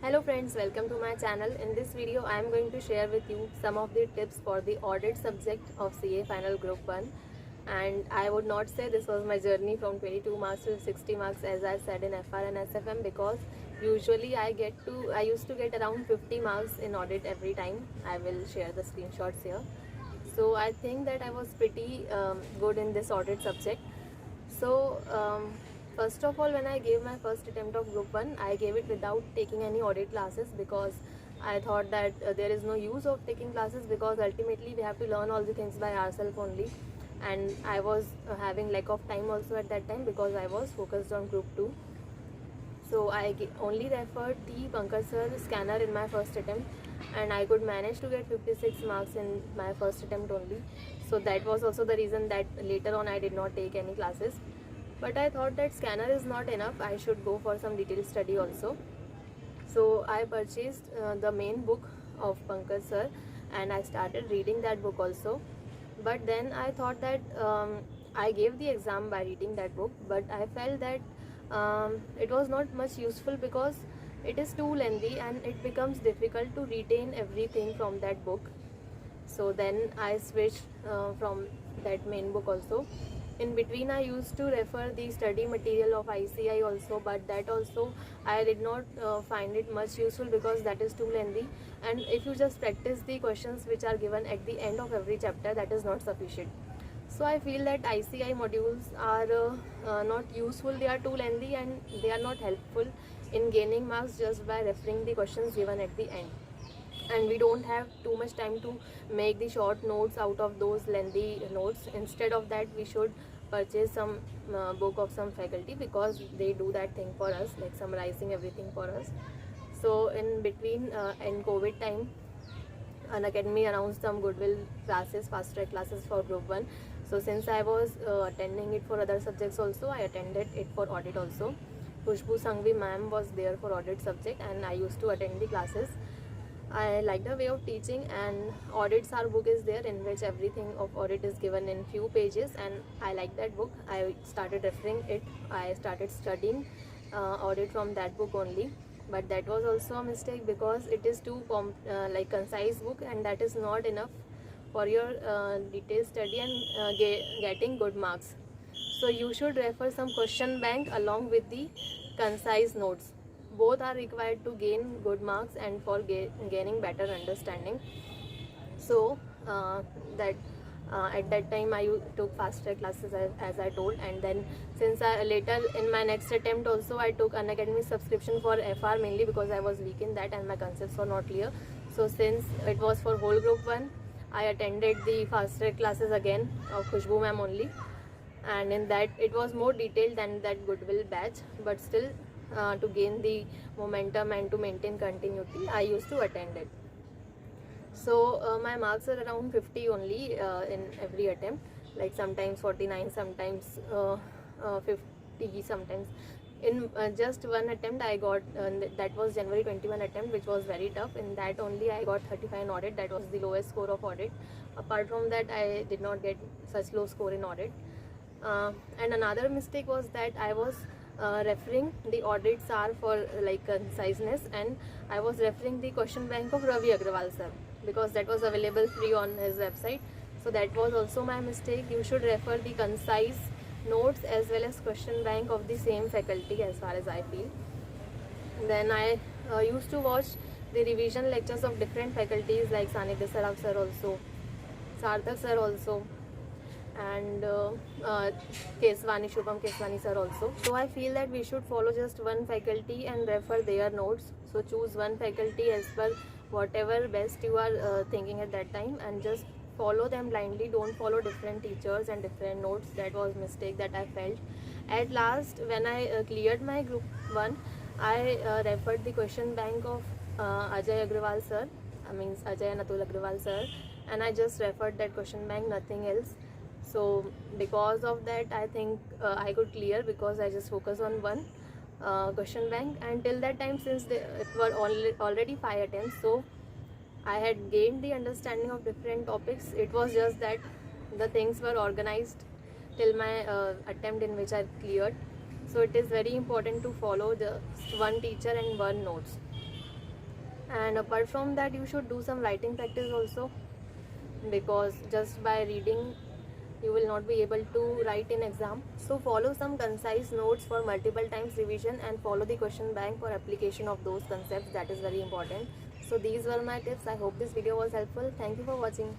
Hello friends, welcome to my channel. In this video I am going to share with you some of the tips for the audit subject of CA final group 1, and I would not say this was my journey from 22 marks to 60 marks as I said in FR and SFM, because usually I used to get around 50 marks in audit every time. I will share the screenshots here. So I think that I was pretty good in this audit subject. So first of all, when I gave my first attempt of group 1, I gave it without taking any audit classes, because I thought that there is no use of taking classes, because ultimately we have to learn all the things by ourselves only. And I was having lack of time also at that time, because I was focused on group 2. So I only referred the Pankaj sir scanner in my first attempt, and I could manage to get 56 marks in my first attempt only. So that was also the reason that later on I did not take any classes. But I thought that scanner is not enough, I should go for some detailed study also. So I purchased the main book of Pankaj sir, and I started reading that book also. But then I thought that I gave the exam by reading that book, but I felt that it was not much useful, because it is too lengthy and it becomes difficult to retain everything from that book. So then I switched from that main book also. In between I used to refer the study material of ICI also, but that also I did not find it much useful, because that is too lengthy, and if you just practice the questions which are given at the end of every chapter, that is not sufficient. So I feel that ICI modules are not useful, they are too lengthy and they are not helpful in gaining marks just by referring the questions given at the end. And we don't have too much time to make the short notes out of those lengthy notes. Instead of that, we should purchase some book of some faculty, because they do that thing for us, like summarizing everything for us. So in between, in COVID time, an academy announced some goodwill classes, fast track classes for group 1. So since I was attending it for other subjects also, I attended it for audit also. Khushbu Sanghvi ma'am was there for audit subject, and I used to attend the classes. I like the way of teaching, and audits our book is there, in which everything of audit is given in few pages, and I like that book. I started referring it, I started studying audit from that book only. But that was also a mistake, because it is too concise book, and that is not enough for your detailed study and getting good marks. So you should refer some question bank along with the concise notes. Both are required to gain good marks and for gaining better understanding. So that at that time I took fast track classes, as I told. And then since I later in my next attempt also I took an academy subscription for FR, mainly because I was weak in that and my concepts were not clear. So since it was for whole group 1, I attended the fast track classes again of Khushbu ma'am only, and in that it was more detailed than that goodwill batch, but still to gain the momentum and to maintain continuity, I used to attend it. So my marks are around 50 only in every attempt, like sometimes 49, sometimes 50, sometimes. In just one attempt I got, that was January 21 attempt, which was very tough. In that only I got 35 in audit, that was the lowest score of audit. Apart from that, I did not get such low score in audit. And another mistake was that I was referring the audits are for conciseness, and I was referring the question bank of Ravi Agrawal sir, because that was available free on his website. So that was also my mistake. You should refer the concise notes as well as question bank of the same faculty, as far as I feel. Then I used to watch the revision lectures of different faculties, like Sanidhya Saraf sir also, Sarthak sir also, and Shubham Keswani sir also. So I feel that we should follow just one faculty and refer their notes. So choose one faculty as per whatever best you are thinking at that time, and just follow them blindly. Don't follow different teachers and different notes. That was mistake that I felt. At last, when I cleared my group 1, I referred the question bank of Ajay Agrawal sir, Ajay and Atul Agrawal sir, and I just referred that question bank, nothing else. So because of that, I think I could clear, because I just focus on one question bank. And till that time, since it were already 5 attempts, so I had gained the understanding of different topics. It was just that the things were organized till my attempt in which I cleared. So it is very important to follow just one teacher and one notes. And apart from that, you should do some writing practice also, because just by reading you will not be able to write in exam. So follow some concise notes for multiple times revision, and follow the question bank for application of those concepts. That is very important. So these were my tips. I hope this video was helpful. Thank you for watching.